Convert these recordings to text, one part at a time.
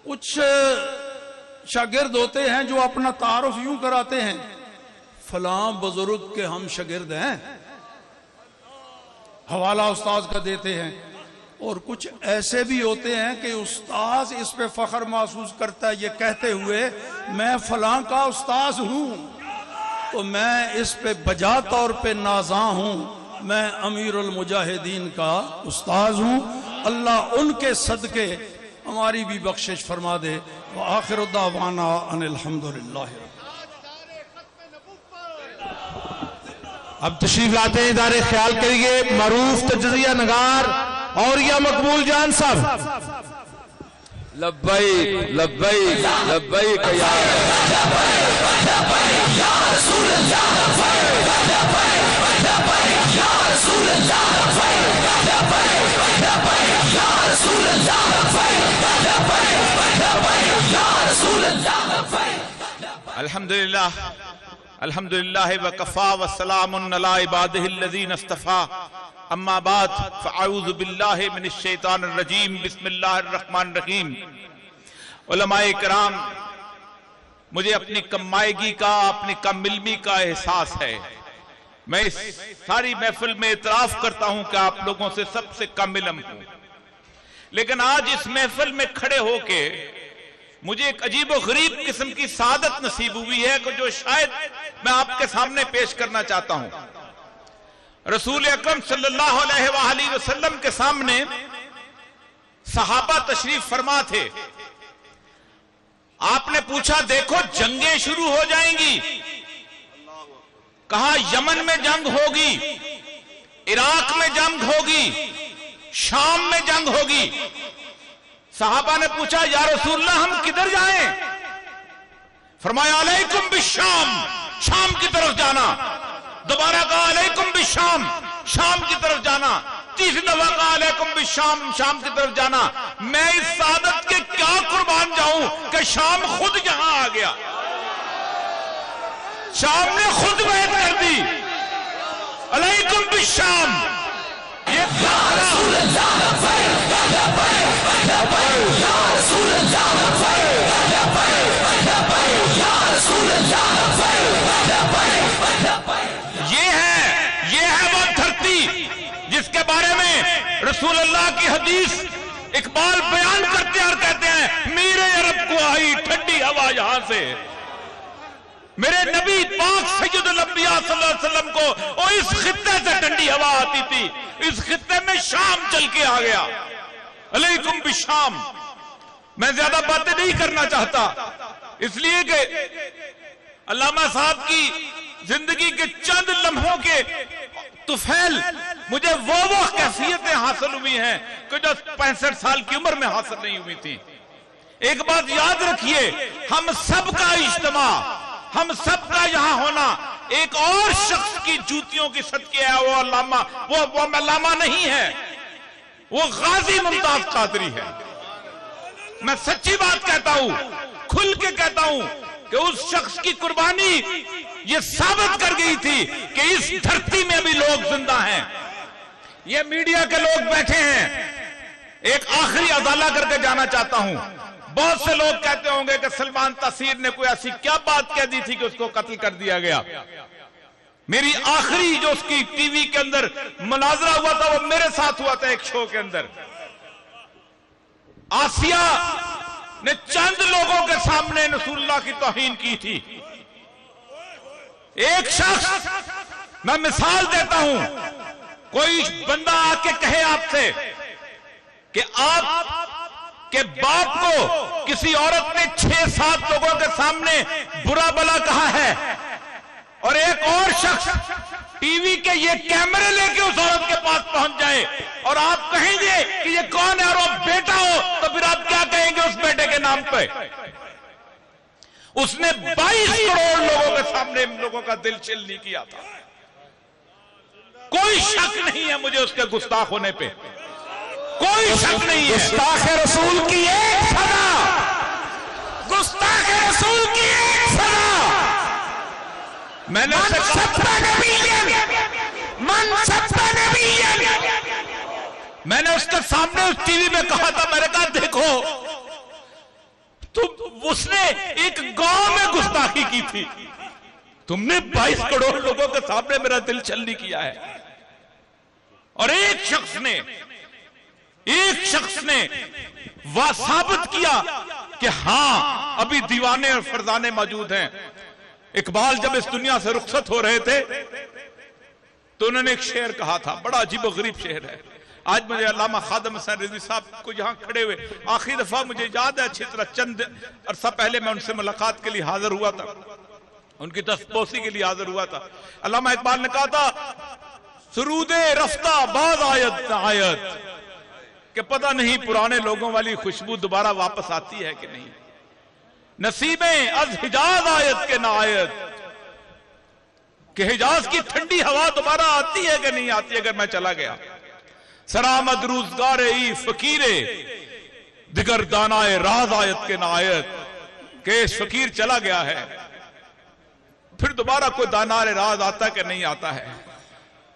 کچھ شاگرد ہوتے ہیں جو اپنا تعارف یوں کراتے ہیں، فلاں بزرگ کے ہم شاگرد ہیں، حوالہ استاذ کا دیتے ہیں، اور کچھ ایسے بھی ہوتے ہیں کہ استاذ اس پہ فخر محسوس کرتا ہے یہ کہتے ہوئے میں فلاں کا استاذ ہوں، تو میں اس پہ بجا طور پہ نازاں ہوں، میں امیر المجاہدین کا استاذ ہوں۔ اللہ ان کے صدقے ہماری بھی بخشش فرما دے۔ وآخر دعوانا ان الحمدللہ۔ اب تشریف لاتے ہیں ادارے خیال کے لیے معروف تجزیہ نگار اور یا مقبول جان صاحب۔ لبیک لبیک لبیک یا رسول اللہ، یا رسول اللہ، یا رسول اللہ۔ الحمدللہ الحمدللہ وکفا وسلام علی عبادہ الذین اصطفیٰ، اما بعد فاعوذ باللہ من الشیطان الرجیم، بسم اللہ الرحمن الرحیم۔ علماء کرام، مجھے اپنی کمائیگی کا، اپنی کم علمی کا احساس ہے۔ میں اس ساری محفل میں اعتراف کرتا ہوں کہ آپ لوگوں سے سب سے کم علم ہوں، لیکن آج اس محفل میں کھڑے ہو کے مجھے ایک عجیب و غریب قسم کی سعادت نصیب ہوئی ہے کہ جو شاید میں آپ کے سامنے پیش کرنا چاہتا ہوں۔ رسول اکرم صلی اللہ علیہ وآلہ وسلم کے سامنے صحابہ تشریف فرما تھے۔ آپ نے پوچھا دیکھو جنگیں شروع ہو جائیں گی، کہا یمن میں جنگ ہوگی، عراق میں جنگ ہوگی، شام میں جنگ ہوگی۔ صحابہ نے پوچھا یا رسول اللہ ہم کدھر جائیں؟ فرمایا علیکم بالشام، شام کی طرف جانا۔ دوبارہ کہا علیکم بالشام، شام کی طرف جانا۔ تیسری دفعہ کہا علیکم بالشام، شام کی طرف جانا۔ میں اس سعادت کے کیا قربان جاؤں کہ شام خود یہاں آ گیا، شام نے خود بیعت کر دی۔ علیکم بالشام، یہ رسول اللہ، یہ ہے وہ دھرتی جس کے بارے میں رسول اللہ کی حدیث اقبال بیان کرتے ہیں اور کہتے ہیں میرے عرب کو آئی ٹھنڈی ہوا یہاں سے۔ میرے نبی پاک سید الانبیاء صلی اللہ علیہ وسلم کو اور اس خطے سے ٹھنڈی ہوا آتی تھی، اس خطے میں شام چل کے آ گیا۔ علیکم بالشام۔ میں زیادہ باتیں نہیں کرنا چاہتا، اس لیے کہ علامہ صاحب کی زندگی کے چند لمحوں کے طفیل مجھے وہ کیفیتیں حاصل ہوئی ہیں کہ جو 65 سال کی عمر میں حاصل نہیں ہوئی تھی۔ ایک بات یاد رکھیے، ہم سب کا اجتماع، ہم سب کا یہاں ہونا ایک اور شخص کی جوتیوں کی صدقے ہے۔ وہ علامہ، وہ علامہ نہیں ہے، وہ غازی ممتاز قادری ہے۔ میں سچی بات کہتا ہوں، کھل کے کہتا ہوں کہ اس شخص کی قربانی یہ ثابت کر گئی تھی کہ اس دھرتی میں بھی لوگ زندہ ہیں۔ یہ میڈیا کے لوگ بیٹھے ہیں، ایک آخری ازالہ کر کے جانا چاہتا ہوں۔ بہت سے لوگ کہتے ہوں گے کہ سلمان تاثیر نے کوئی ایسی کیا بات کہہ دی تھی کہ اس کو قتل کر دیا گیا۔ میری آخری جو اس کی ٹی وی کے اندر مناظرہ ہوا تھا وہ میرے ساتھ ہوا تھا ایک شو کے اندر۔ آسیہ نے چند لوگوں کے سامنے رسول اللہ کی توہین کی تھی۔ ایک شخص، میں مثال دیتا ہوں، کوئی بندہ آ کے کہے آپ سے کہ آپ کے باپ کو کسی عورت نے 6-7 لوگوں کے سامنے برا بلا کہا ہے، اور ایک اور شخص ٹی وی کے یہ کیمرے لے کے اس عورت کے پاس پہنچ جائے اور آپ کہیں گے کہ یہ کون ہے اور وہ بیٹا ہو، تو پھر آپ کیا کہیں گے اس بیٹے کے نام پہ؟ اس نے 22 کروڑ لوگوں کے سامنے ان لوگوں کا دل چل نہیں کیا تھا۔ کوئی شک نہیں ہے مجھے اس کے گستاخ ہونے پہ، کوئی شک نہیں ہے۔ گستاخ رسول کی ایک سزا، گستاخ رسول کی ایک سزا۔ میں نے میں نے اس کے سامنے اس ٹی وی میں کہا تھا، میں نے کہا دیکھو اس نے ایک گاؤں میں گستاخی کی تھی. تم نے 22 کروڑ لوگوں کے سامنے میرا دل چھلنی کیا ہے. اور ایک شخص نے وہ ثابت کیا کہ ہاں ابھی دیوانے اور فرزانے موجود ہیں. اقبال جب اس دنیا سے رخصت ہو رہے تھے تو انہوں نے ایک شعر کہا تھا, بڑا عجیب و غریب شعر ہے. آج مجھے علامہ خادم حسین رضوی صاحب کو یہاں کھڑے ہوئے آخری دفعہ مجھے یاد ہے اچھی طرح, چند عرصہ پہلے میں ان سے ملاقات کے لیے حاضر ہوا تھا, ان کی دستبوسی کے لیے حاضر ہوا تھا. علامہ اقبال نے کہا تھا سرود رفتہ باز آیت آیت, کہ پتہ نہیں پرانے لوگوں والی خوشبو دوبارہ واپس آتی ہے کہ نہیں. نصیبیں از حجاز آیت کے نہ آیت, کہ حجاز کی ٹھنڈی ہوا دوبارہ آتی ہے کہ نہیں آتی اگر میں چلا گیا. سرآمد روزگار ای فقیرے دیگر دانائے راز آیت کے نہ آیت, کہ اس فقیر چلا گیا ہے پھر دوبارہ کوئی دانائے راز آتا کہ نہیں آتا ہے.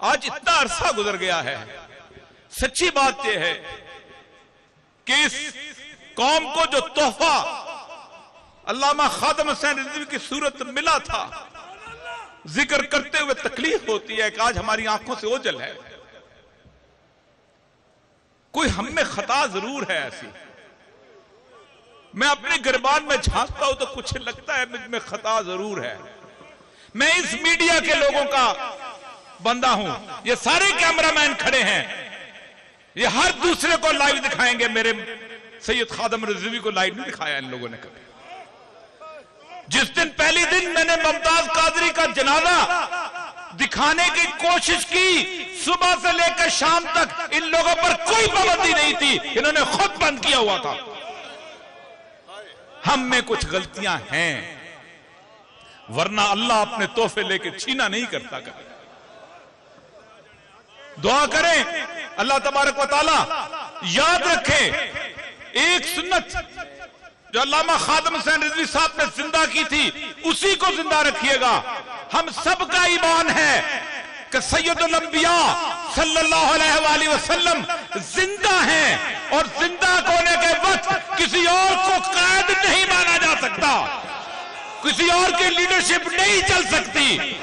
آج اتنا عرصہ گزر گیا ہے. سچی بات یہ ہے کہ اس قوم کو جو تحفہ علامہ خادم حسین رضوی کی صورت ملا تھا, ذکر کرتے ہوئے تکلیف ہوتی ہے کہ آج ہماری آنکھوں سے اوجھل ہے. کوئی ہم میں خطا ضرور ہے ایسی. میں اپنے گربان میں جھانکتا ہوں تو کچھ لگتا ہے مجھ میں خطا ضرور ہے. میں اس میڈیا کے لوگوں کا بندہ ہوں, یہ سارے کیمرامین کھڑے ہیں, یہ ہر دوسرے کو لائیو دکھائیں گے, میرے سید خادم رضوی کو لائیو نہیں دکھایا ان لوگوں نے کبھی. جس دن پہلی دن میں نے ممتاز قادری کا جنازہ دکھانے کی کوشش کی, صبح سے لے کر شام تک ان لوگوں پر کوئی پابندی نہیں تھی, انہوں نے خود بند کیا ہوا تھا. ہم میں کچھ غلطیاں ہیں, ورنہ اللہ اپنے تحفے لے کے چھینا نہیں کرتا. دعا کریں اللہ تبارک و تعالی یاد رکھے ایک سنت جو علامہ خادم حسین رضوی صاحب نے زندہ کی تھی اسی کو زندہ رکھیے گا. ہم سب کا ایمان ہے کہ سید الانبیاء صلی اللہ علیہ وآلہ وسلم زندہ ہیں, اور زندہ ہونے کے وقت کسی اور کو قائد نہیں مانا جا سکتا, کسی اور کی لیڈرشپ نہیں چل سکتی.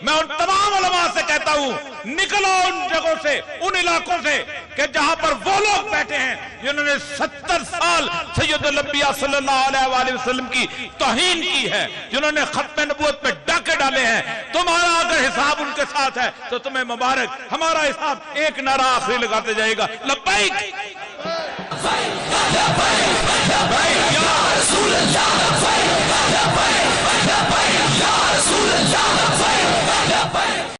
میں ان تمام علماء سے کہتا ہوں نکلو ان جگہوں سے, ان علاقوں سے کہ جہاں پر وہ لوگ بیٹھے ہیں جنہوں نے 70 سال سید الانبیاء صلی اللہ علیہ وآلہ وسلم کی توہین کی ہے, جنہوں نے ختم نبوت پہ ڈاکے ڈالے ہیں. تمہارا اگر حساب ان کے ساتھ ہے تو تمہیں مبارک, ہمارا حساب ایک نعرہ آخری لگاتے جائے گا, لبیک.